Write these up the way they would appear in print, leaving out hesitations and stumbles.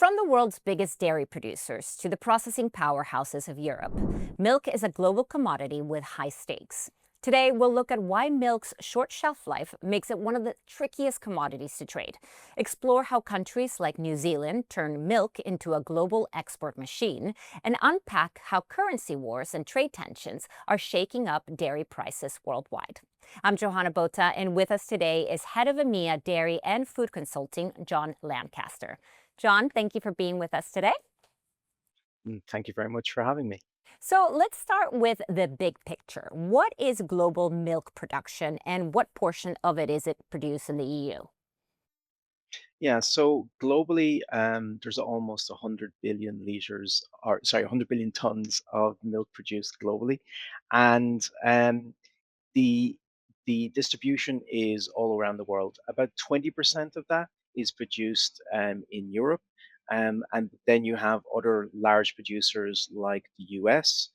From the world's biggest dairy producers to the processing powerhouses of Europe, milk is a global commodity with high stakes. Today, we'll look at why milk's short shelf life makes it one of the trickiest commodities to trade, explore how countries like New Zealand turn milk into a global export machine, and unpack how currency wars and trade tensions are shaking up dairy prices worldwide. I'm Johanna Bota, and with us today is head of EMEA Dairy and Food Consulting, John Lancaster. John, thank you for being with us today. Thank you very much for having me. So let's start with the big picture. What is global milk production and what portion of it is it produced in the EU? Yeah, so globally, there's almost 100 billion liters, or sorry, 100 billion tons of milk produced globally, and the the distribution is all around the world. About 20% of that is produced in Europe, and then you have other large producers like the US,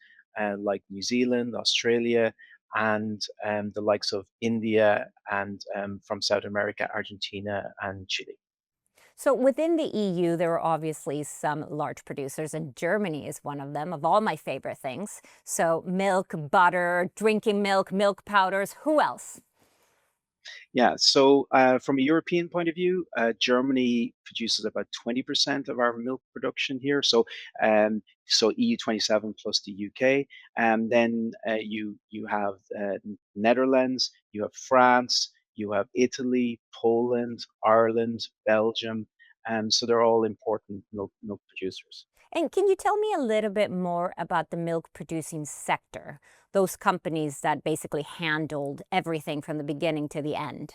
like New Zealand, Australia, and the likes of India and from South America, Argentina, and Chile. So within the EU, there are obviously some large producers, and Germany is one of them, of all my favorite things. So milk, butter, drinking milk, milk powders. Who else? Yeah, so from a European point of view, Germany produces about 20% of our milk production here. So EU 27 plus the UK, and then you have Netherlands, you have France, you have Italy, Poland, Ireland, Belgium, so they're all important milk producers. And can you tell me a little bit more about the milk producing sector? Those companies that basically handled everything from the beginning to the end.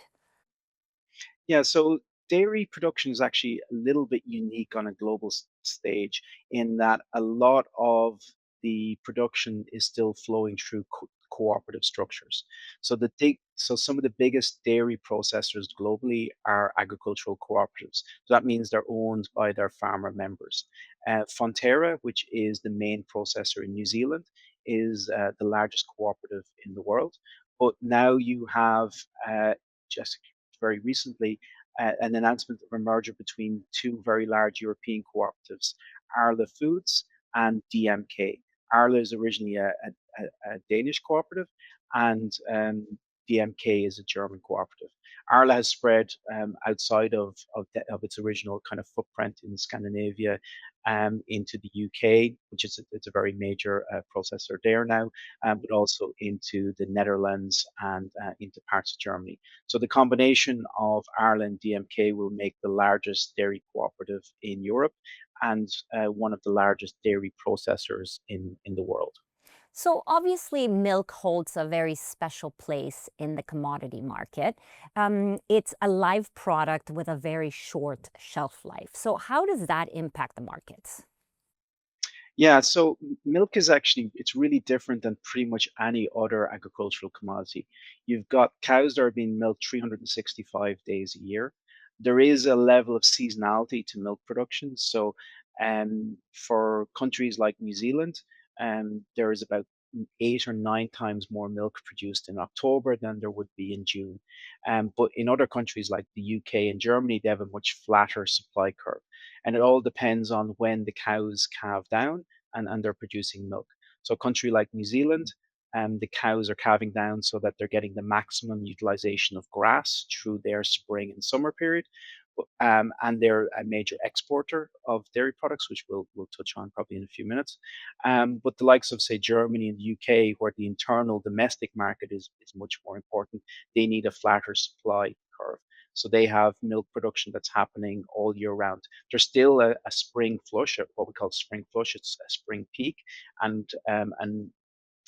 Yeah, so dairy production is actually a little bit unique on a global stage in that a lot of the production is still flowing through cooperative structures. So some of the biggest dairy processors globally are agricultural cooperatives. So that means they're owned by their farmer members. Fonterra, which is the main processor in New Zealand, is the largest cooperative in the world. But now you have just very recently an announcement of a merger between two very large European cooperatives, Arla Foods and DMK. Arla is originally a Danish cooperative, and DMK is a German cooperative. Arla has spread outside of its original kind of footprint in Scandinavia into the UK, which is it's a very major processor there now, but also into the Netherlands and into parts of Germany. So the combination of Arla and DMK will make the largest dairy cooperative in Europe and one of the largest dairy processors in the world. So, obviously, milk holds a very special place in the commodity market. It's a live product with a very short shelf life. So, how does that impact the markets? Yeah, so milk is actually it's really different than pretty much any other agricultural commodity. You've got cows that are being milked 365 days a year. There is a level of seasonality to milk production. So for countries like New Zealand, there is about 8 or 9 times more milk produced in October than there would be in June. But in other countries like the UK and Germany, they have a much flatter supply curve. And it all depends on when the cows calve down and they're producing milk. So a country like New Zealand, the cows are calving down so that they're getting the maximum utilization of grass through their spring and summer period. And they're a major exporter of dairy products, which we'll touch on probably in a few minutes. But the likes of, say, Germany and the UK, where the internal domestic market is much more important, they need a flatter supply curve. So they have milk production that's happening all year round. There's still a spring flush, what we call spring flush. It's a spring peak, and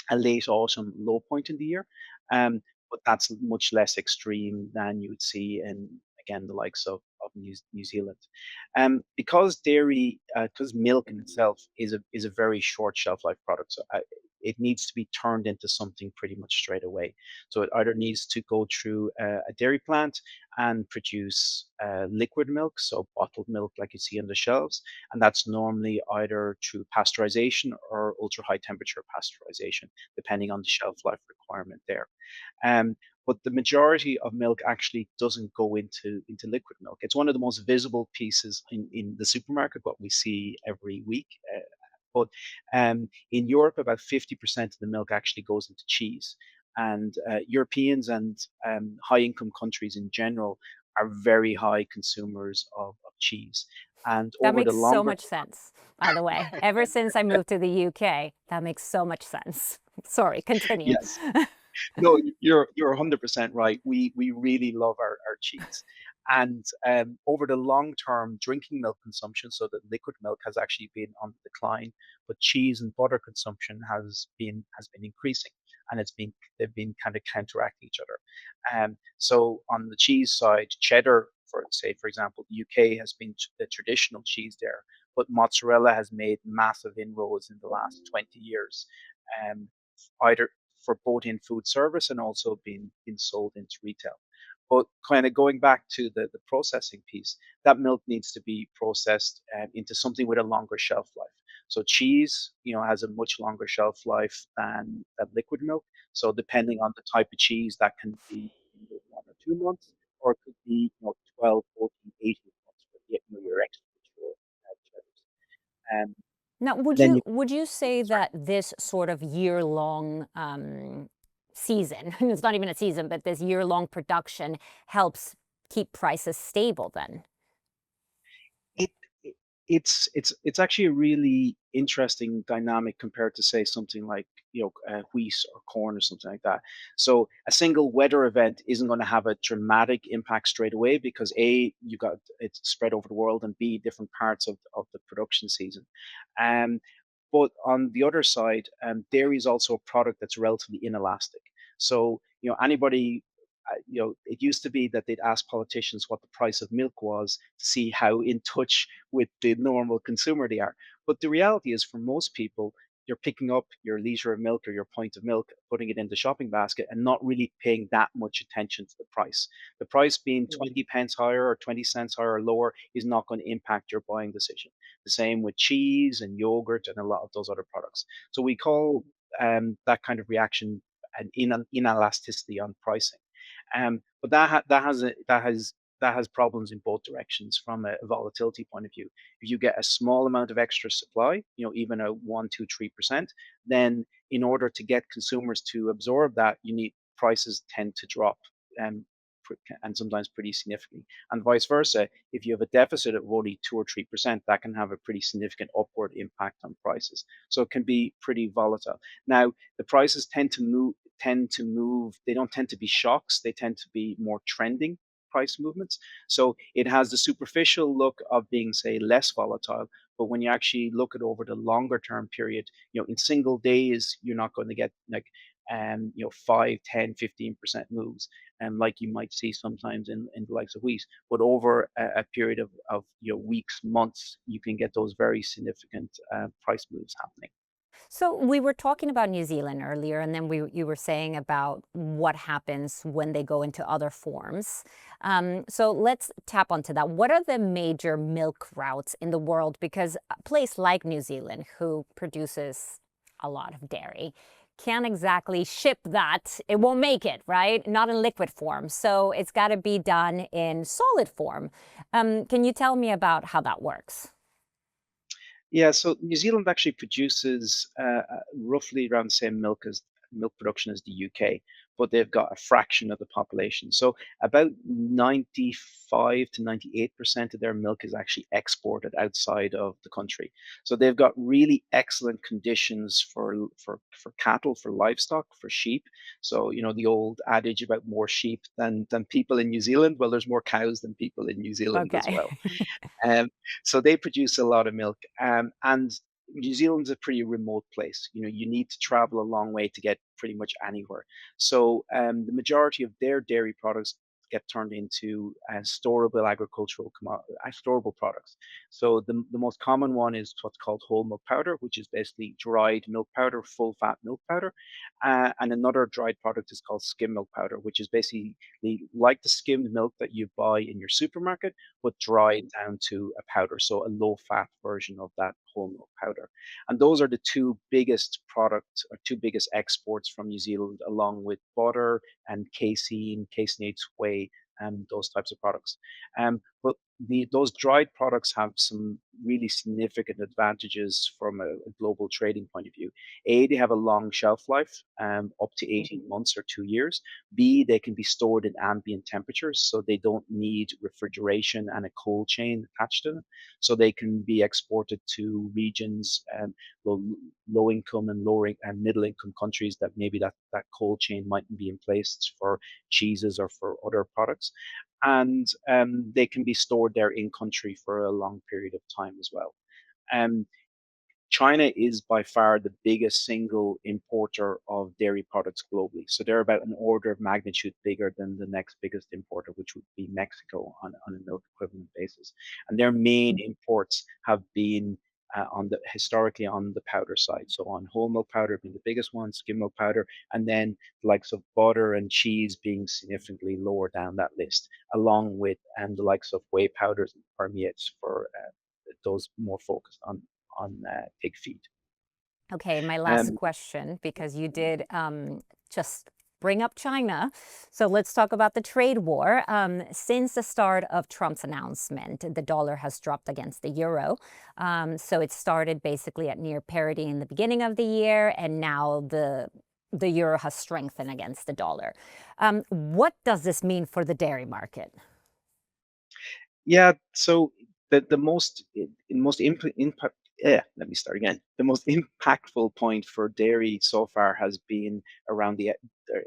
a late autumn low point in the year. But that's much less extreme than you would see in again the likes of New Zealand. Because milk in itself is a very short shelf life product, so it needs to be turned into something pretty much straight away. So it either needs to go through a dairy plant and produce liquid milk, so bottled milk like you see on the shelves, and that's normally either through pasteurization or ultra high temperature pasteurization, depending on the shelf life requirement there. Um, but the majority of milk actually doesn't go into liquid milk. It's one of the most visible pieces in the supermarket, what we see every week. But in Europe, about 50% of the milk actually goes into cheese. And Europeans and high income countries in general are very high consumers of cheese. And That over the makes so longer much sense, by the way. Ever since I moved to the UK, that makes so much sense. Sorry, continue. yes, no, you're 100% right. We really love our cheese, and over the long term, drinking milk consumption, so that liquid milk has actually been on the decline, but cheese and butter consumption has been increasing, and they've been kind of counteracting each other. So on the cheese side, cheddar, for example, the UK has been the traditional cheese there, but mozzarella has made massive inroads in the last 20 years. Um, Either for both in food service and also being sold into retail. But kind of going back to the processing piece, that milk needs to be processed into something with a longer shelf life. So cheese, has a much longer shelf life than liquid milk. So depending on the type of cheese, that can be 1 or 2 months, or it could be 12, 14, 18 months for your extra mature cheddars. Now, And would then you you, would you say sorry. that this sort of year-long season, it's not even a season, but this year-long production helps keep prices stable then? It, it it's actually a really interesting dynamic compared to say something like wheat or corn or something like that. So a single weather event isn't going to have a dramatic impact straight away because A, you got it's spread over the world, and B, different parts of the production season. Um, but on the other side, dairy is also a product that's relatively inelastic. So anybody it used to be that they'd ask politicians what the price of milk was to see how in touch with the normal consumer they are. But the reality is, for most people, you're picking up your liter of milk or your pint of milk, putting it in the shopping basket, and not really paying that much attention to the price. The price being 20 pence higher or 20 cents higher or lower is not going to impact your buying decision. The same with cheese and yogurt and a lot of those other products. So we call that kind of reaction an inelasticity on pricing. But that has problems in both directions from a volatility point of view. If you get a small amount of extra supply, even a 1, 2, 3%, then in order to get consumers to absorb that, you need prices tend to drop, um, and sometimes pretty significantly. And vice versa, if you have a deficit of only 2 or 3%, that can have a pretty significant upward impact on prices. So it can be pretty volatile. Now, the prices tend to move. They don't tend to be shocks. They tend to be more trending price movements. So it has the superficial look of being, say, less volatile. But when you actually look at over the longer term period, in single days, you're not going to get like 5, 10, 15% moves, and like you might see sometimes in the likes of wheat. But over a period of weeks, months, you can get those very significant price moves happening. So we were talking about New Zealand earlier, and then you were saying about what happens when they go into other forms. So let's tap onto that. What are the major milk routes in the world? Because a place like New Zealand, who produces a lot of dairy, can't exactly ship that. It won't make it, right? Not in liquid form. So it's got to be done in solid form. Can you tell me about how that works? Yeah, so New Zealand actually produces roughly around the same milk production as the UK, but they've got a fraction of the population. So about 95 to 98% of their milk is actually exported outside of the country. So they've got really excellent conditions for cattle, for livestock, for sheep. So the old adage about more sheep than people in New Zealand. Well, there's more cows than people in New Zealand as Okay. well. Um, so they produce a lot of milk. And New Zealand's a pretty remote place. You need to travel a long way to get pretty much anywhere. So the majority of their dairy products get turned into storable products. So the most common one is what's called whole milk powder, which is basically dried milk powder, full fat milk powder. And another dried product is called skim milk powder, which is basically like the skimmed milk that you buy in your supermarket, but dried down to a powder, so a low fat version of that whole milk powder. And those are the two biggest products or two biggest exports from New Zealand, along with butter and casein, caseinate whey, and those types of products. But those dried products have some really significant advantages from a global trading point of view. A, they have a long shelf life, up to 18 months or 2 years. B, they can be stored in ambient temperatures, so they don't need refrigeration and a cold chain attached to them. So they can be exported to regions, low, low income and lower and middle income countries that maybe that cold chain mightn't be in place for cheeses or for other products. And they can be stored there in country for a long period of time as well. Um, China is by far the biggest single importer of dairy products globally. So they're about an order of magnitude bigger than the next biggest importer, which would be Mexico on a milk equivalent basis. And their main imports have been historically on the powder side. So on whole milk powder being the biggest one, skim milk powder, and then the likes of butter and cheese being significantly lower down that list, along with the likes of whey powders and permeates for those more focused on pig feed. Okay, my last Um, question, because you did just bring up China. So let's talk about the trade war. Since the start of Trump's announcement, the dollar has dropped against the euro. So it started basically at near parity in the beginning of the year, and now the euro has strengthened against the dollar. What does this mean for the dairy market? yeah, so the most impact. Yeah, let me start again. The most impactful point for dairy so far has been around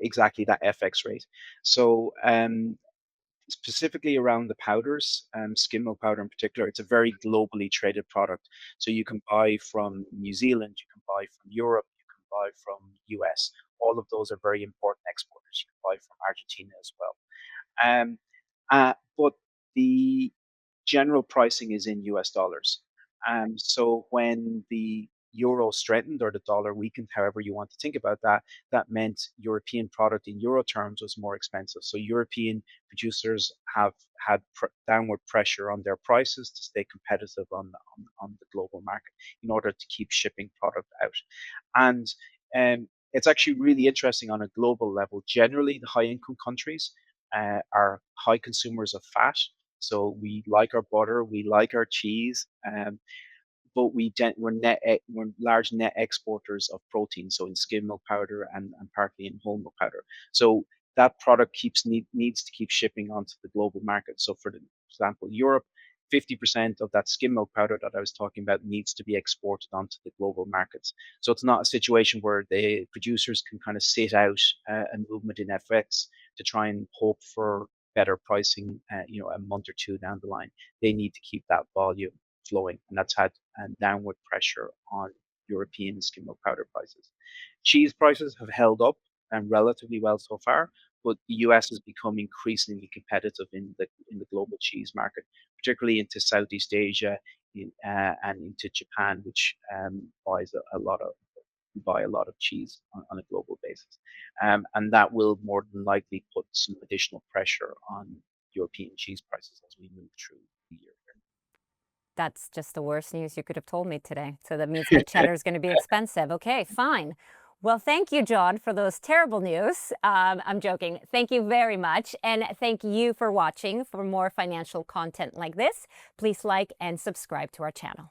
exactly that FX rate. So specifically around the powders, skim milk powder in particular, it's a very globally traded product. So you can buy from New Zealand, you can buy from Europe, you can buy from US. All of those are very important exporters. You can buy from Argentina as well. Um, but the general pricing is in US dollars. So when the euro strengthened or the dollar weakened, however you want to think about that, that meant European product in euro terms was more expensive. So European producers have had downward pressure on their prices to stay competitive on the global market in order to keep shipping product out. And it's actually really interesting on a global level. Generally, the high income countries are high consumers of fat. So we like our butter, we like our cheese, but we're large net exporters of protein. So in skim milk powder and partly in whole milk powder. So that product needs to keep shipping onto the global market. So for example, Europe, 50% of that skim milk powder that I was talking about needs to be exported onto the global markets. So it's not a situation where the producers can kind of sit out a movement in FX to try and hope for better pricing, a month or two down the line. They need to keep that volume flowing, and that's had downward pressure on European skim milk powder prices. Cheese prices have held up relatively well so far, but the US has become increasingly competitive in the global cheese market, particularly into Southeast Asia and into Japan, which buys a lot of buy a lot of cheese on a global basis. And that will more than likely put some additional pressure on European cheese prices as we move through the year. That's just the worst news you could have told me today. So that means my cheddar is going to be expensive. Okay, fine. Well, thank you, John, for those terrible news. I'm joking. Thank you very much. And thank you for watching. For more financial content like this, please like and subscribe to our channel.